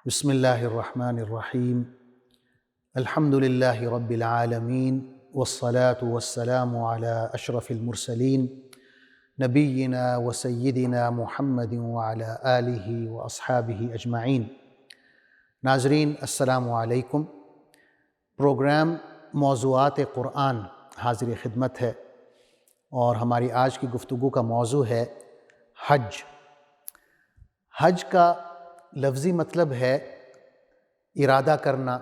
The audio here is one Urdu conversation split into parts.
بسم اللہ الرحمن الرحیم الحمد للہ رب العالمین والصلاة والسلام علی اشرف المرسلین نبینا و سیدنا محمد وعلی آلہ و اصحابہ اجمعین۔ ناظرین السلام علیکم۔ پروگرام موضوعات قرآن حاضر خدمت ہے اور ہماری آج کی گفتگو کا موضوع ہے حج۔ حج کا لفظی مطلب ہے ارادہ کرنا،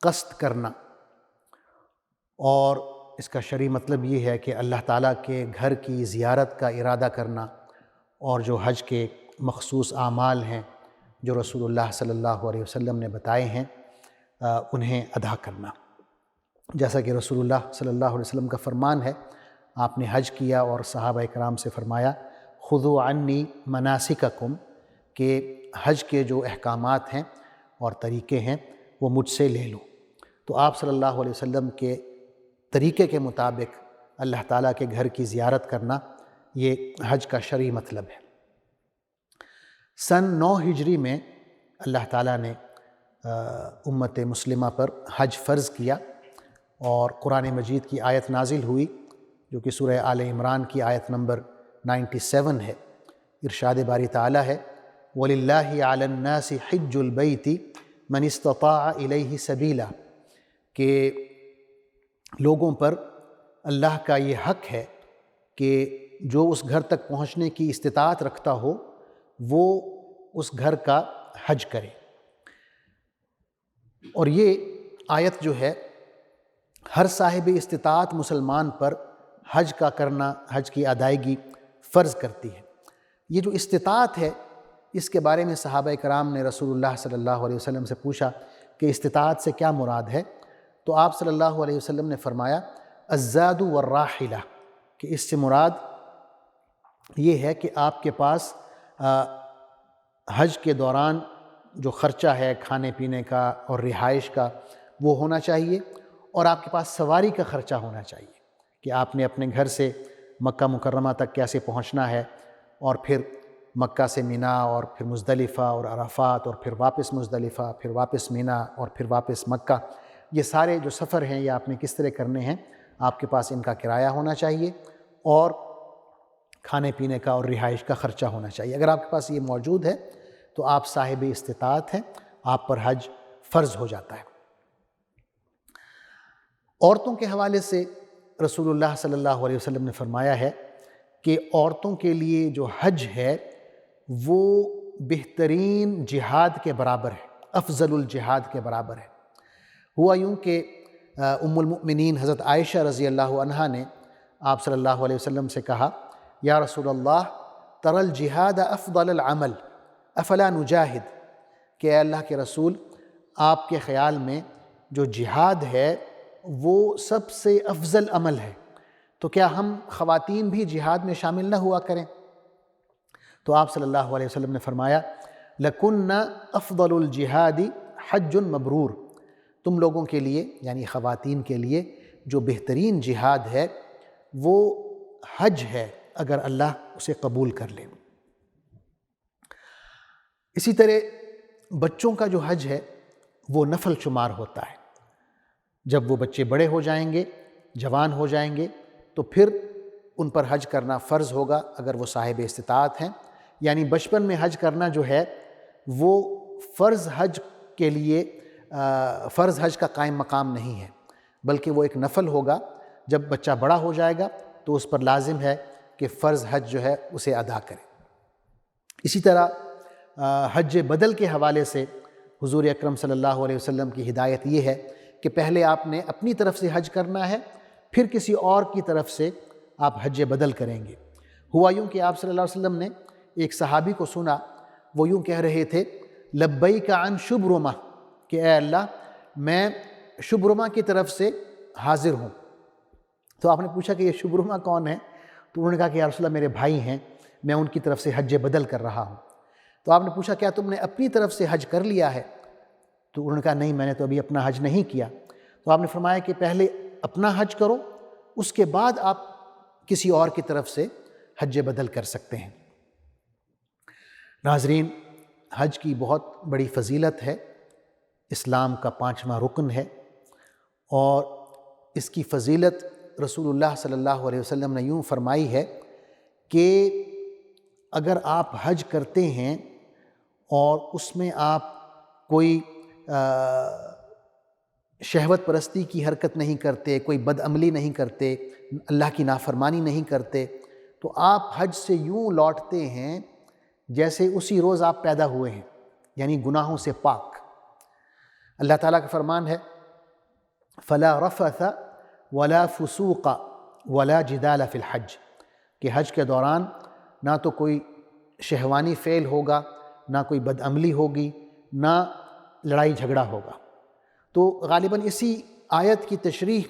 قصد کرنا، اور اس کا شرعی مطلب یہ ہے کہ اللہ تعالیٰ کے گھر کی زیارت کا ارادہ کرنا اور جو حج کے مخصوص اعمال ہیں جو رسول اللہ صلی اللہ علیہ وسلم نے بتائے ہیں انہیں ادا کرنا۔ جیسا کہ رسول اللہ صلی اللہ علیہ وسلم کا فرمان ہے، آپ نے حج کیا اور صحابہ کرام سے فرمایا خذوا عنی مناسککم، کہ حج کے جو احکامات ہیں اور طریقے ہیں وہ مجھ سے لے لو۔ تو آپ صلی اللہ علیہ وسلم کے طریقے کے مطابق اللہ تعالیٰ کے گھر کی زیارت کرنا یہ حج کا شرعی مطلب ہے۔ سن 9 ہجری میں اللہ تعالیٰ نے امت مسلمہ پر حج فرض کیا اور قرآن مجید کی آیت نازل ہوئی جو کہ سورہ آل عمران کی آیت نمبر 97 ہے۔ ارشاد باری تعالیٰ ہے وَلِلَّهِ عَلَى النَّاسِ حِجُّ الْبَيْتِ مَنِ اسْتَطَاعَ إِلَيْهِ سَبِيلًا، کہ لوگوں پر اللہ کا یہ حق ہے کہ جو اس گھر تک پہنچنے کی استطاعت رکھتا ہو وہ اس گھر کا حج کرے۔ اور یہ آیت جو ہے ہر صاحب استطاعت مسلمان پر حج کا کرنا، حج کی ادائیگی فرض کرتی ہے۔ یہ جو استطاعت ہے اس کے بارے میں صحابہ کرام نے رسول اللہ صلی اللہ علیہ وسلم سے پوچھا کہ استطاعت سے کیا مراد ہے؟ تو آپ صلی اللہ علیہ وسلم نے فرمایا الزاد والراحلہ، کہ اس سے مراد یہ ہے کہ آپ کے پاس حج کے دوران جو خرچہ ہے کھانے پینے کا اور رہائش کا وہ ہونا چاہیے، اور آپ کے پاس سواری کا خرچہ ہونا چاہیے کہ آپ نے اپنے گھر سے مکہ مکرمہ تک کیسے پہنچنا ہے، اور پھر مکہ سے مینا، اور پھر مزدلفہ اور عرفات، اور پھر واپس مزدلفہ، پھر واپس مینا، اور پھر واپس مکہ۔ یہ سارے جو سفر ہیں یہ آپ نے کس طرح کرنے ہیں، آپ کے پاس ان کا کرایہ ہونا چاہیے اور کھانے پینے کا اور رہائش کا خرچہ ہونا چاہیے۔ اگر آپ کے پاس یہ موجود ہے تو آپ صاحب استطاعت ہیں، آپ پر حج فرض ہو جاتا ہے۔ عورتوں کے حوالے سے رسول اللہ صلی اللہ علیہ وسلم نے فرمایا ہے کہ عورتوں کے لیے جو حج ہے وہ بہترین جہاد کے برابر ہے، افضل الجہاد کے برابر ہے۔ ہوا یوں کہ ام المؤمنین حضرت عائشہ رضی اللہ عنہا نے آپ صلی اللہ علیہ وسلم سے کہا یا رسول اللہ تری الجہاد افضل العمل افلا نجاہد، کہ اے اللہ کے رسول آپ کے خیال میں جو جہاد ہے وہ سب سے افضل عمل ہے، تو کیا ہم خواتین بھی جہاد میں شامل نہ ہوا کریں؟ تو آپ صلی اللہ علیہ وسلم نے فرمایا لَكُنَّ أَفْضَلُ الْجِهَادِ حَجٌّ مَبْرُورٌ، تم لوگوں کے لیے یعنی خواتین کے لیے جو بہترین جہاد ہے وہ حج ہے اگر اللہ اسے قبول کر لے۔ اسی طرح بچوں کا جو حج ہے وہ نفل شمار ہوتا ہے۔ جب وہ بچے بڑے ہو جائیں گے، جوان ہو جائیں گے، تو پھر ان پر حج کرنا فرض ہوگا اگر وہ صاحب استطاعت ہیں۔ یعنی بچپن میں حج کرنا جو ہے وہ فرض حج کے لیے فرض حج کا قائم مقام نہیں ہے، بلکہ وہ ایک نفل ہوگا۔ جب بچہ بڑا ہو جائے گا تو اس پر لازم ہے کہ فرض حج جو ہے اسے ادا کرے۔ اسی طرح حج بدل کے حوالے سے حضور اکرم صلی اللہ علیہ وسلم کی ہدایت یہ ہے کہ پہلے آپ نے اپنی طرف سے حج کرنا ہے، پھر کسی اور کی طرف سے آپ حج بدل کریں گے۔ ہوا یوں کہ آپ صلی اللہ علیہ وسلم نے ایک صحابی کو سنا، وہ یوں کہہ رہے تھے لبیک عن شبرمہ، کہ اے اللہ میں شبرمہ کی طرف سے حاضر ہوں۔ تو آپ نے پوچھا کہ یہ شبرمہ کون ہے؟ تو انہوں نے کہا کہ یا رسول اللہ میرے بھائی ہیں، میں ان کی طرف سے حج بدل کر رہا ہوں۔ تو آپ نے پوچھا کیا تم نے اپنی طرف سے حج کر لیا ہے؟ تو انہوں نے کہا نہیں، میں نے تو ابھی اپنا حج نہیں کیا۔ تو آپ نے فرمایا کہ پہلے اپنا حج کرو، اس کے بعد آپ کسی اور کی طرف سے حج بدل کر سکتے ہیں۔ ناظرین، حج کی بہت بڑی فضیلت ہے، اسلام کا 5واں رکن ہے، اور اس کی فضیلت رسول اللہ صلی اللہ علیہ وسلم نے یوں فرمائی ہے کہ اگر آپ حج کرتے ہیں اور اس میں آپ کوئی شہوت پرستی کی حرکت نہیں کرتے، کوئی بد عملی نہیں کرتے، اللہ کی نافرمانی نہیں کرتے، تو آپ حج سے یوں لوٹتے ہیں جیسے اسی روز آپ پیدا ہوئے ہیں، یعنی گناہوں سے پاک۔ اللہ تعالیٰ کا فرمان ہے فَلَا رَفَثَ وَلَا فُسُوقَ وَلَا جِدَالَ فِي الْحَجِّ، کہ حج کے دوران نہ تو کوئی شہوانی فعل ہوگا، نہ کوئی بد عملی ہوگی، نہ لڑائی جھگڑا ہوگا۔ تو غالباً اسی آیت کی تشریح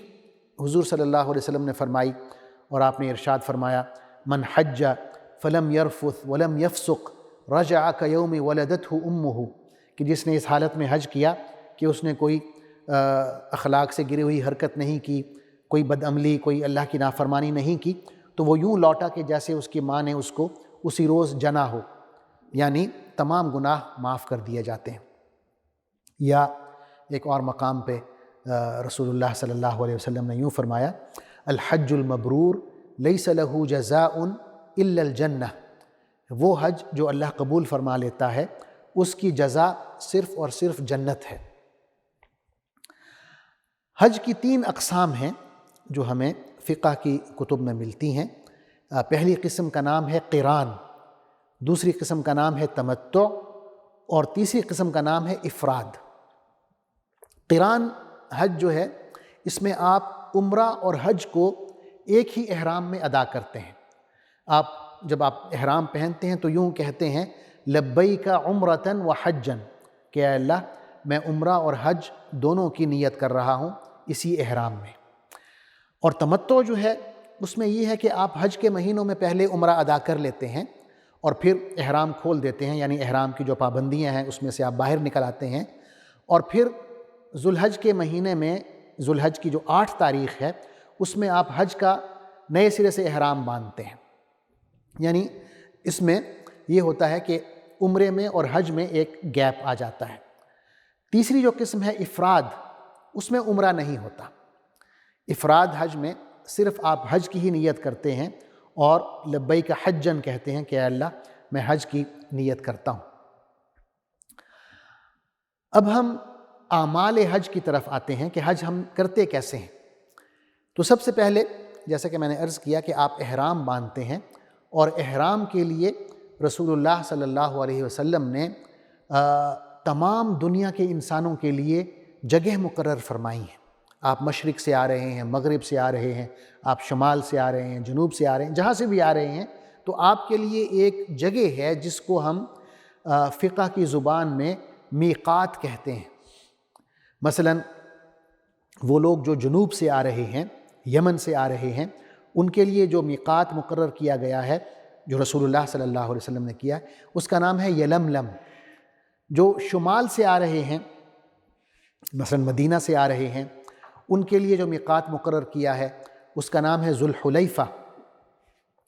حضور صلی اللہ علیہ وسلم نے فرمائی، اور آپ نے ارشاد فرمایا من حج فلم یرفث ولم یفسق رجع کیوم ولدتہ امہ، کہ جس نے اس حالت میں حج کیا کہ اس نے کوئی اخلاق سے گری ہوئی حرکت نہیں کی، کوئی بد عملی، کوئی اللہ کی نافرمانی نہیں کی، تو وہ یوں لوٹا کہ جیسے اس کی ماں نے اس کو اسی روز جنا ہو، یعنی تمام گناہ معاف کر دیے جاتے ہیں۔ یا ایک اور مقام پہ رسول اللہ صلی اللہ علیہ وسلم نے یوں فرمایا الحج المبرور لیس لہ جزاء الا الجنہ، وہ حج جو اللہ قبول فرما لیتا ہے اس کی جزا صرف اور صرف جنت ہے۔ حج کی 3 اقسام ہیں جو ہمیں فقہ کی کتب میں ملتی ہیں۔ پہلی قسم کا نام ہے قران، دوسری قسم کا نام ہے تمتع، اور تیسری قسم کا نام ہے افراد۔ قران حج جو ہے اس میں آپ عمرہ اور حج کو ایک ہی احرام میں ادا کرتے ہیں۔ جب آپ احرام پہنتے ہیں تو یوں کہتے ہیں لبیک عمرۃ و حجا، کہ اے اللہ میں عمرہ اور حج دونوں کی نیت کر رہا ہوں اسی احرام میں۔ اور تمتع جو ہے اس میں یہ ہے کہ آپ حج کے مہینوں میں پہلے عمرہ ادا کر لیتے ہیں اور پھر احرام کھول دیتے ہیں، یعنی احرام کی جو پابندیاں ہیں اس میں سے آپ باہر نکل آتے ہیں، اور پھر ذوالحج کے مہینے میں، ذوالحج کی جو 8 تاریخ ہے اس میں آپ حج کا نئے سرے سے احرام باندھتے ہیں۔ یعنی اس میں یہ ہوتا ہے کہ عمرے میں اور حج میں ایک گیپ آ جاتا ہے۔ تیسری جو قسم ہے افراد، اس میں عمرہ نہیں ہوتا۔ افراد حج میں صرف آپ حج کی ہی نیت کرتے ہیں اور لبیک حجن کہتے ہیں کہ اے اللہ میں حج کی نیت کرتا ہوں۔ اب ہم اعمال حج کی طرف آتے ہیں کہ حج ہم کرتے کیسے ہیں۔ تو سب سے پہلے جیسا کہ میں نے عرض کیا کہ آپ احرام باندھتے ہیں، اور احرام کے لیے رسول اللہ صلی اللہ علیہ وسلم نے تمام دنیا کے انسانوں کے لیے جگہ مقرر فرمائی ہیں۔ آپ مشرق سے آ رہے ہیں، مغرب سے آ رہے ہیں، آپ شمال سے آ رہے ہیں، جنوب سے آ رہے ہیں، جہاں سے بھی آ رہے ہیں، تو آپ کے لیے ایک جگہ ہے جس کو ہم فقہ کی زبان میں میقات کہتے ہیں۔ مثلا وہ لوگ جو جنوب سے آ رہے ہیں، یمن سے آ رہے ہیں، ان کے لیے جو میقات مقرر کیا گیا ہے، جو رسول اللہ صلی اللہ علیہ وسلم نے کیا، اس کا نام ہے یلملم۔ جو شمال سے آ رہے ہیں، مثلا مدینہ سے آ رہے ہیں، ان کے لیے جو میقات مقرر کیا ہے اس کا نام ہے ذوالحلیفہ۔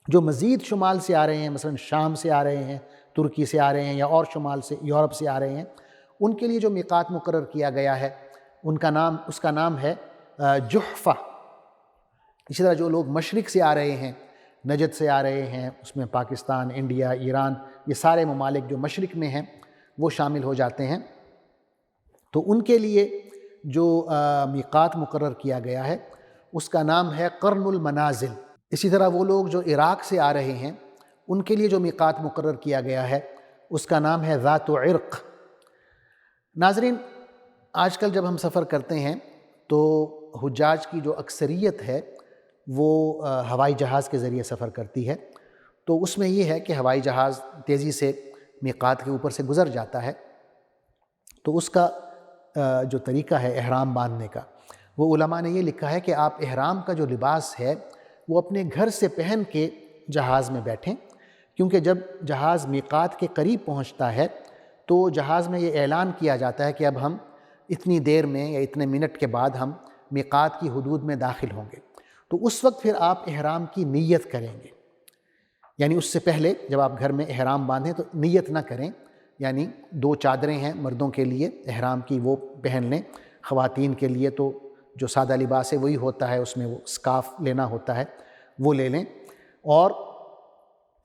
جو مزید شمال سے آ رہے ہیں، مثلا شام سے آ رہے ہیں، ترکی سے آ رہے ہیں، یا اور شمال سے یورپ سے آ رہے ہیں، ان کے لیے جو میقات مقرر کیا گیا ہے اس کا نام ہے جحفہ۔ اسی طرح جو لوگ مشرق سے آ رہے ہیں، نجد سے آ رہے ہیں، اس میں پاکستان، انڈیا، ایران، یہ سارے ممالک جو مشرق میں ہیں وہ شامل ہو جاتے ہیں، تو ان کے لیے جو میقات مقرر کیا گیا ہے اس کا نام ہے قرن المنازل۔ اسی طرح وہ لوگ جو عراق سے آ رہے ہیں ان کے لیے جو میقات مقرر کیا گیا ہے اس کا نام ہے ذات عرق۔ ناظرین، آج کل جب ہم سفر کرتے ہیں تو حجاج کی جو اکثریت ہے وہ ہوائی جہاز کے ذریعے سفر کرتی ہے، تو اس میں یہ ہے کہ ہوائی جہاز تیزی سے میقات کے اوپر سے گزر جاتا ہے، تو اس کا جو طریقہ ہے احرام باندھنے کا، وہ علماء نے یہ لکھا ہے کہ آپ احرام کا جو لباس ہے وہ اپنے گھر سے پہن کے جہاز میں بیٹھیں، کیونکہ جب جہاز میقات کے قریب پہنچتا ہے تو جہاز میں یہ اعلان کیا جاتا ہے کہ اب ہم اتنی دیر میں یا اتنے منٹ کے بعد ہم میقات کی حدود میں داخل ہوں گے، تو اس وقت پھر آپ احرام کی نیت کریں گے۔ یعنی اس سے پہلے جب آپ گھر میں احرام باندھیں تو نیت نہ کریں، یعنی 2 چادریں ہیں مردوں کے لیے احرام کی، وہ پہن لیں. خواتین کے لیے تو جو سادہ لباس ہے وہی ہوتا ہے، اس میں وہ اسکارف لینا ہوتا ہے، وہ لے لیں. اور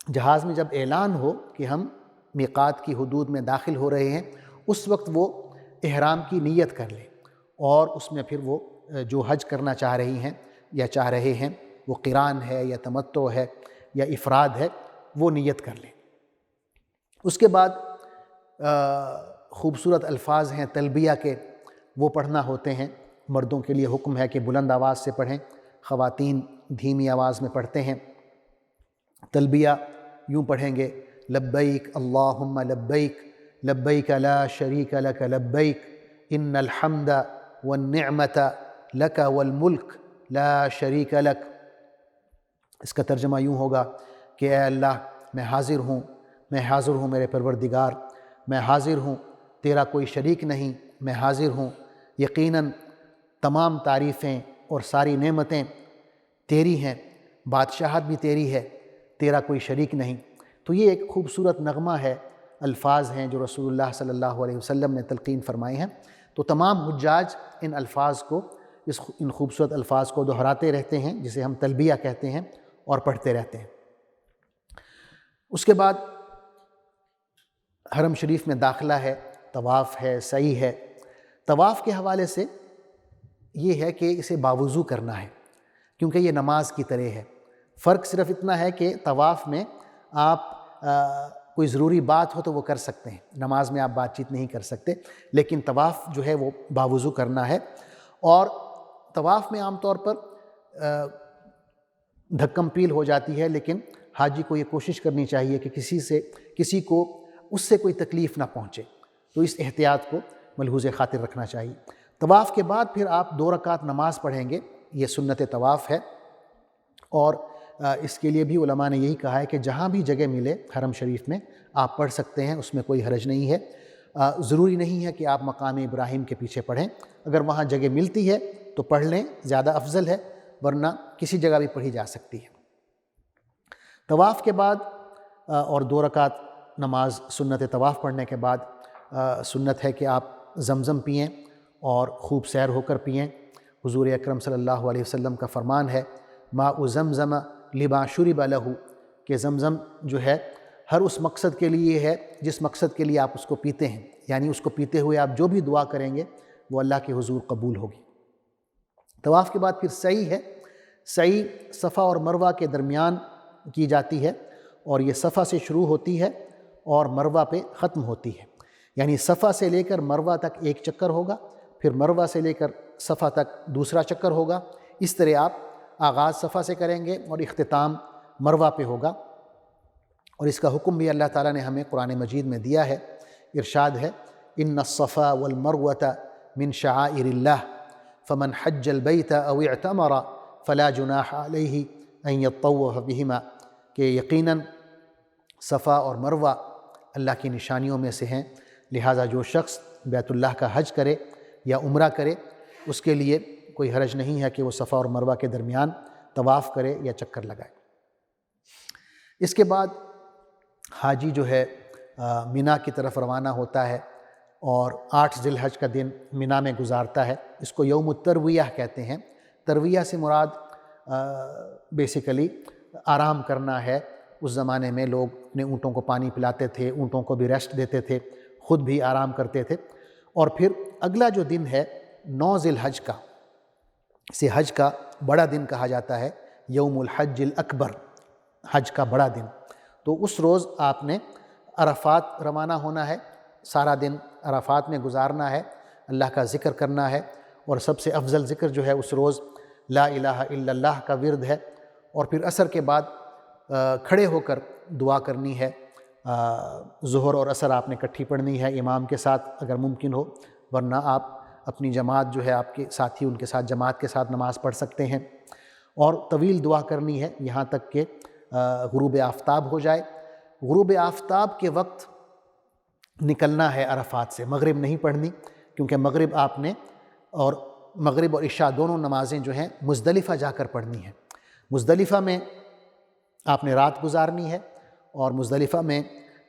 جہاز میں جب اعلان ہو کہ ہم میقات کی حدود میں داخل ہو رہے ہیں، اس وقت وہ احرام کی نیت کر لیں، اور اس میں پھر وہ جو حج کرنا چاہ رہی ہیں یا چاہ رہے ہیں، وہ قران ہے یا تمتع ہے یا افراد ہے، وہ نیت کر لیں. اس کے بعد خوبصورت الفاظ ہیں تلبیہ کے، وہ پڑھنا ہوتے ہیں. مردوں کے لیے حکم ہے کہ بلند آواز سے پڑھیں، خواتین دھیمی آواز میں پڑھتے ہیں. تلبیہ یوں پڑھیں گے: لبیک اللہم لبیک، لبیک لا شریک لک لبیک، ان الحمد والنعمت لک والملک لا شریک لک. اس کا ترجمہ یوں ہوگا کہ اے اللہ، میں حاضر ہوں میرے پروردگار، میں حاضر ہوں، تیرا کوئی شریک نہیں، میں حاضر ہوں، یقیناً تمام تعریفیں اور ساری نعمتیں تیری ہیں، بادشاہت بھی تیری ہے، تیرا کوئی شریک نہیں. تو یہ ایک خوبصورت نغمہ ہے، الفاظ ہیں جو رسول اللہ صلی اللہ علیہ وسلم نے تلقین فرمائے ہیں. تو تمام حجاج ان خوبصورت الفاظ کو دہراتے رہتے ہیں، جسے ہم تلبیہ کہتے ہیں، اور پڑھتے رہتے ہیں. اس کے بعد حرم شریف میں داخلہ ہے، طواف ہے، سعی ہے. طواف کے حوالے سے یہ ہے کہ اسے باوضو کرنا ہے، کیونکہ یہ نماز کی طرح ہے. فرق صرف اتنا ہے کہ طواف میں آپ کوئی ضروری بات ہو تو وہ کر سکتے ہیں، نماز میں آپ بات چیت نہیں کر سکتے، لیکن طواف جو ہے وہ باوضو کرنا ہے. اور طواف میں عام طور پر دھکم پیل ہو جاتی ہے، لیکن حاجی کو یہ کوشش کرنی چاہیے کہ کسی کو اس سے کوئی تکلیف نہ پہنچے، تو اس احتیاط کو ملحوظ خاطر رکھنا چاہیے. طواف کے بعد پھر آپ 2 رکعت نماز پڑھیں گے، یہ سنت طواف ہے. اور اس کے لیے بھی علماء نے یہی کہا ہے کہ جہاں بھی جگہ ملے حرم شریف میں آپ پڑھ سکتے ہیں، اس میں کوئی حرج نہیں ہے. ضروری نہیں ہے کہ آپ مقام ابراہیم کے پیچھے پڑھیں، اگر وہاں جگہ ملتی ہے تو پڑھ لیں، زیادہ افضل ہے، ورنہ کسی جگہ بھی پڑھی جا سکتی ہے. طواف کے بعد اور 2 رکعت نماز سنت طواف پڑھنے کے بعد سنت ہے کہ آپ زمزم پئیں اور خوب سیر ہو کر پئیں. حضور اکرم صلی اللہ علیہ وسلم کا فرمان ہے: ماء زمزم لما شرب لہ، کہ زمزم جو ہے ہر اس مقصد کے لیے ہے جس مقصد کے لیے آپ اس کو پیتے ہیں، یعنی اس کو پیتے ہوئے آپ جو بھی دعا کریں گے وہ اللہ کے حضور قبول ہوگی. طواف کے بعد پھر سعی ہے. سعی صفا اور مروہ کے درمیان کی جاتی ہے، اور یہ صفا سے شروع ہوتی ہے اور مروہ پہ ختم ہوتی ہے. یعنی صفا سے لے کر مروہ تک ایک چکر ہوگا، پھر مروہ سے لے کر صفا تک دوسرا چکر ہوگا. اس طرح آپ آغاز صفا سے کریں گے اور اختتام مروہ پہ ہوگا. اور اس کا حکم بھی اللہ تعالیٰ نے ہمیں قرآن مجید میں دیا ہے. ارشاد ہے: ان الصفا والمروۃ من شعائر اللہ فمن حج البیت او اعتمر فلا جناح علیہ ان یطوف بہما، کہ یقیناً صفا اور مروہ اللہ کی نشانیوں میں سے ہیں، لہٰذا جو شخص بیت اللہ کا حج کرے یا عمرہ کرے اس کے لیے کوئی حرج نہیں ہے کہ وہ صفا اور مروہ کے درمیان طواف کرے یا چکر لگائے. اس کے بعد حاجی جو ہے مینا کی طرف روانہ ہوتا ہے اور 8 ذی الحج کا دن مینا میں گزارتا ہے. اس کو یوم الترویہ کہتے ہیں. ترویہ سے مراد بیسیکلی آرام کرنا ہے. اس زمانے میں لوگ اپنے اونٹوں کو پانی پلاتے تھے، اونٹوں کو بھی ریسٹ دیتے تھے، خود بھی آرام کرتے تھے. اور پھر اگلا جو دن ہے 9 ذی الحج کا، اسے حج کا بڑا دن کہا جاتا ہے، یوم الحج الاکبر، حج کا بڑا دن. تو اس روز آپ نے عرفات روانہ ہونا ہے، سارا دن عرفات میں گزارنا ہے، اللہ کا ذکر کرنا ہے. اور سب سے افضل ذکر جو ہے اس روز لا الہ الا اللہ کا ورد ہے. اور پھر عصر کے بعد کھڑے ہو کر دعا کرنی ہے. ظہر اور عصر آپ نے اکٹھی پڑھنی ہے امام کے ساتھ اگر ممکن ہو، ورنہ آپ اپنی جماعت جو ہے آپ کے ساتھی ان کے ساتھ جماعت کے ساتھ نماز پڑھ سکتے ہیں. اور طویل دعا کرنی ہے یہاں تک کہ غروب آفتاب ہو جائے. غروب آفتاب کے وقت نکلنا ہے عرفات سے، مغرب نہیں پڑھنی، کیونکہ مغرب آپ نے اور مغرب اور عشاء دونوں نمازیں جو ہیں مزدلفہ جا کر پڑھنی ہیں. مزدلفہ میں آپ نے رات گزارنی ہے، اور مزدلفہ میں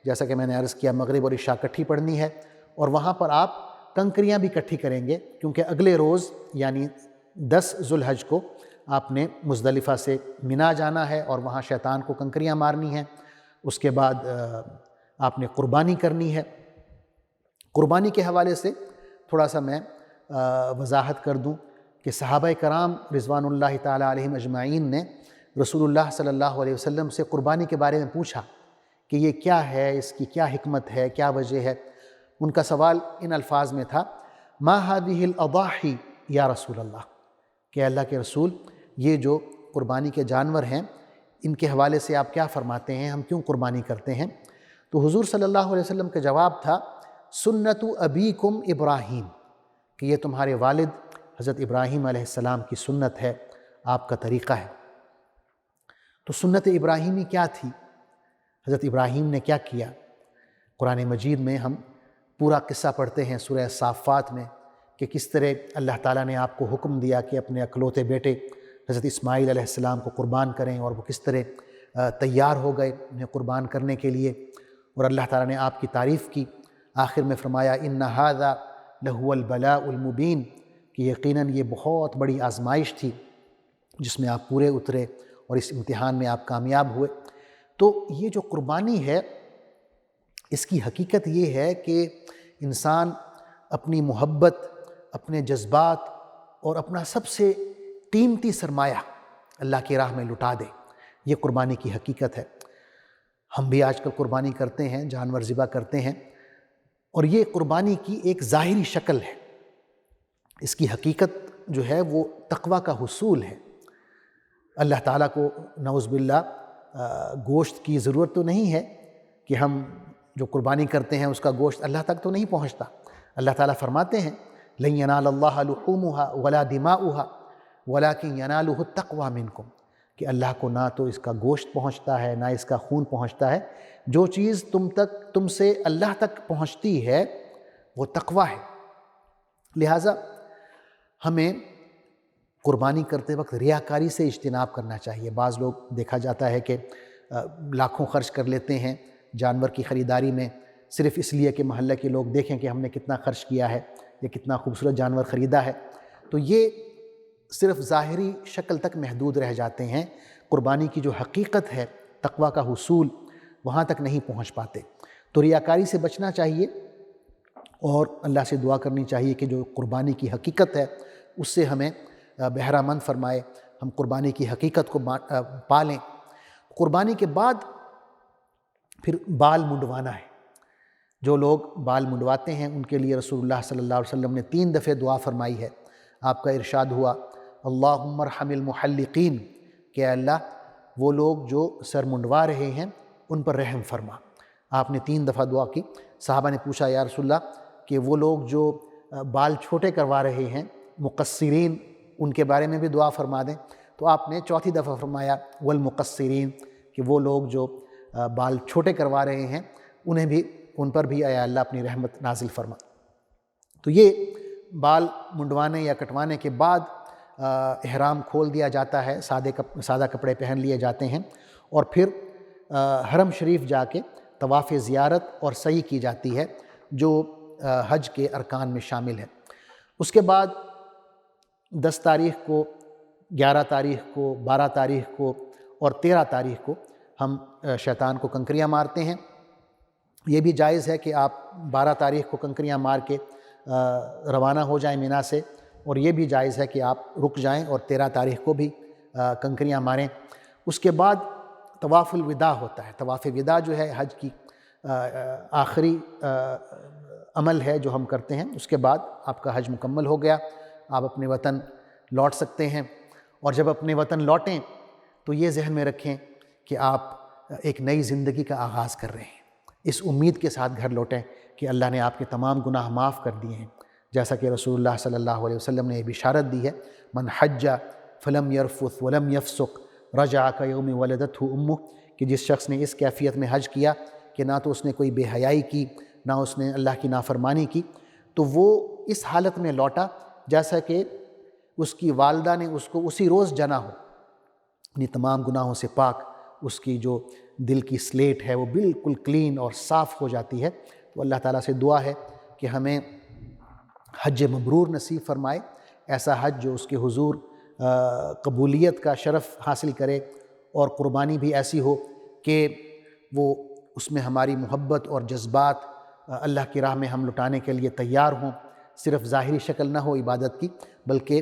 جیسا کہ میں نے عرض کیا مغرب اور عشاء اکٹھی پڑھنی ہے، اور وہاں پر آپ کنکریاں بھی اکٹھی کریں گے، کیونکہ اگلے روز یعنی 10 ذو الحج کو آپ نے مزدلفہ سے منا جانا ہے اور وہاں شیطان کو کنکریاں مارنی ہیں۔ اس کے بعد آپ نے قربانی کرنی ہے۔ قربانی کے حوالے سے تھوڑا سا میں وضاحت کر دوں کہ صحابہ کرام رضوان اللہ تعالیٰ علیہم اجمعین نے رسول اللہ صلی اللہ علیہ وسلم سے قربانی کے بارے میں پوچھا کہ یہ کیا ہے، اس کی کیا حکمت ہے، کیا وجہ ہے۔ ان کا سوال ان الفاظ میں تھا، ما هذه الاضاحی یا رسول اللہ، کہ اللہ کے رسول یہ جو قربانی کے جانور ہیں ان کے حوالے سے آپ کیا فرماتے ہیں، ہم کیوں قربانی کرتے ہیں؟ تو حضور صلی اللہ علیہ وسلم کا جواب تھا، سنت ابیکم ابراہیم، کہ یہ تمہارے والد حضرت ابراہیم علیہ السلام کی سنت ہے، آپ کا طریقہ ہے۔ تو سنت ابراہیمی کیا تھی؟ حضرت ابراہیم نے کیا کیا؟ قرآن مجید میں ہم پورا قصہ پڑھتے ہیں سورہ صافات میں کہ کس طرح اللہ تعالیٰ نے آپ کو حکم دیا کہ اپنے اکلوتے بیٹے حضرت اسماعیل علیہ السلام کو قربان کریں، اور وہ کس طرح تیار ہو گئے انہیں قربان کرنے کے لیے، اور اللہ تعالیٰ نے آپ کی تعریف کی۔ آخر میں فرمایا ان ھذا لہو البلاء المبین، کہ یقیناً یہ بہت بڑی آزمائش تھی جس میں آپ پورے اترے اور اس امتحان میں آپ کامیاب ہوئے۔ تو یہ جو قربانی ہے اس کی حقیقت یہ ہے کہ انسان اپنی محبت، اپنے جذبات اور اپنا سب سے قیمتی سرمایہ اللہ کی راہ میں لٹا دے، یہ قربانی کی حقیقت ہے۔ ہم بھی آج کل قربانی کرتے ہیں، جانور ذبح کرتے ہیں، اور یہ قربانی کی ایک ظاہری شکل ہے۔ اس کی حقیقت جو ہے وہ تقویٰ کا حصول ہے۔ اللہ تعالیٰ کو نعوذ باللہ گوشت کی ضرورت تو نہیں ہے کہ ہم جو قربانی کرتے ہیں اس کا گوشت اللہ تک تو نہیں پہنچتا۔ اللہ تعالیٰ فرماتے ہیں لن ینال اللہ لحومها ولا دماؤها ولکن ینالہ التقوی منکم، کہ اللہ کو نہ تو اس کا گوشت پہنچتا ہے نہ اس کا خون پہنچتا ہے، جو چیز تم سے اللہ تک پہنچتی ہے وہ تقوی ہے۔ لہٰذا ہمیں قربانی کرتے وقت ریاکاری سے اجتناب کرنا چاہیے۔ بعض لوگ دیکھا جاتا ہے کہ لاکھوں خرچ کر لیتے ہیں جانور کی خریداری میں، صرف اس لیے کہ محلے کے لوگ دیکھیں کہ ہم نے کتنا خرچ کیا ہے یا کتنا خوبصورت جانور خریدا ہے۔ تو یہ صرف ظاہری شکل تک محدود رہ جاتے ہیں، قربانی کی جو حقیقت ہے، تقویٰ کا حصول، وہاں تک نہیں پہنچ پاتے۔ تو ریاکاری سے بچنا چاہیے اور اللہ سے دعا کرنی چاہیے کہ جو قربانی کی حقیقت ہے اس سے ہمیں بہرہ مند فرمائے، ہم قربانی کی حقیقت کو پالیں۔ قربانی کے بعد پھر بال منڈوانا ہے۔ جو لوگ بال منڈواتے ہیں ان کے لیے رسول اللہ صلی اللہ علیہ وسلم نے 3 دفعہ دعا فرمائی ہے۔ آپ کا ارشاد ہوا اللہم ارحم المحلقین، کہ اے اللہ وہ لوگ جو سر منڈوا رہے ہیں ان پر رحم فرما۔ آپ نے 3 دفعہ دعا کی۔ صحابہ نے پوچھا یا رسول اللہ کہ وہ لوگ جو بال چھوٹے کروا رہے ہیں مقصرین، ان کے بارے میں بھی دعا فرما دیں۔ تو آپ نے 4تھی دفعہ فرمایا والمقصرین، کہ وہ لوگ جو بال چھوٹے کروا رہے ہیں ان پر بھی اے اللہ اپنی رحمت نازل فرما۔ تو یہ بال منڈوانے یا کٹوانے کے بعد احرام کھول دیا جاتا ہے، سادہ کپڑے پہن لیے جاتے ہیں، اور پھر حرم شریف جا کے طواف زیارت اور سعی کی جاتی ہے جو حج کے ارکان میں شامل ہے۔ اس کے بعد 10 تاریخ کو، 11 تاریخ کو، 12 تاریخ کو اور 13 تاریخ کو ہم شیطان کو کنکریاں مارتے ہیں۔ یہ بھی جائز ہے کہ آپ 12 تاریخ کو کنکریاں مار کے روانہ ہو جائیں مینا سے، اور یہ بھی جائز ہے کہ آپ رک جائیں اور 13 تاریخ کو بھی کنکریاں ماریں۔ اس کے بعد طواف الوداع ہوتا ہے۔ طواف وداع جو ہے حج کی آخری عمل ہے جو ہم کرتے ہیں۔ اس کے بعد آپ کا حج مکمل ہو گیا، آپ اپنے وطن لوٹ سکتے ہیں۔ اور جب اپنے وطن لوٹیں تو یہ ذہن میں رکھیں کہ آپ ایک نئی زندگی کا آغاز کر رہے ہیں۔ اس امید کے ساتھ گھر لوٹیں کہ اللہ نے آپ کے تمام گناہ معاف کر دیے ہیں، جیسا کہ رسول اللہ صلی اللہ علیہ وسلم نے یہ بشارت دی ہے من حج فلم یرفث ولم یفسق رجع کیوم ولدتہ امہ، کہ جس شخص نے اس کیفیت میں حج کیا کہ نہ تو اس نے کوئی بے حیائی کی نہ اس نے اللہ کی نافرمانی کی، تو وہ اس حالت میں لوٹا جیسا کہ اس کی والدہ نے اس کو اسی روز جنا ہو، اپنی تمام گناہوں سے پاک، اس کی جو دل کی سلیٹ ہے وہ بالکل کلین اور صاف ہو جاتی ہے۔ تو اللہ تعالیٰ سے دعا ہے کہ ہمیں حج مبرور نصیب فرمائے، ایسا حج جو اس کے حضور قبولیت کا شرف حاصل کرے، اور قربانی بھی ایسی ہو کہ وہ اس میں ہماری محبت اور جذبات اللہ کی راہ میں ہم لٹانے کے لیے تیار ہوں، صرف ظاہری شکل نہ ہو عبادت کی، بلکہ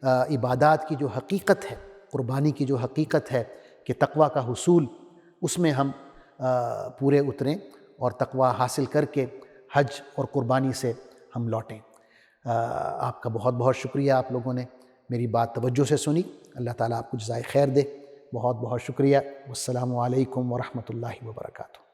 عبادات کی جو حقیقت ہے، قربانی کی جو حقیقت ہے کہ تقویٰ کا حصول، اس میں ہم پورے اتریں اور تقویٰ حاصل کر کے حج اور قربانی سے ہم لوٹیں۔ آپ کا بہت بہت شکریہ، آپ لوگوں نے میری بات توجہ سے سنی، اللہ تعالیٰ آپ کو جزائے خیر دے، بہت بہت شکریہ۔ والسلام علیکم ورحمۃ اللہ وبرکاتہ۔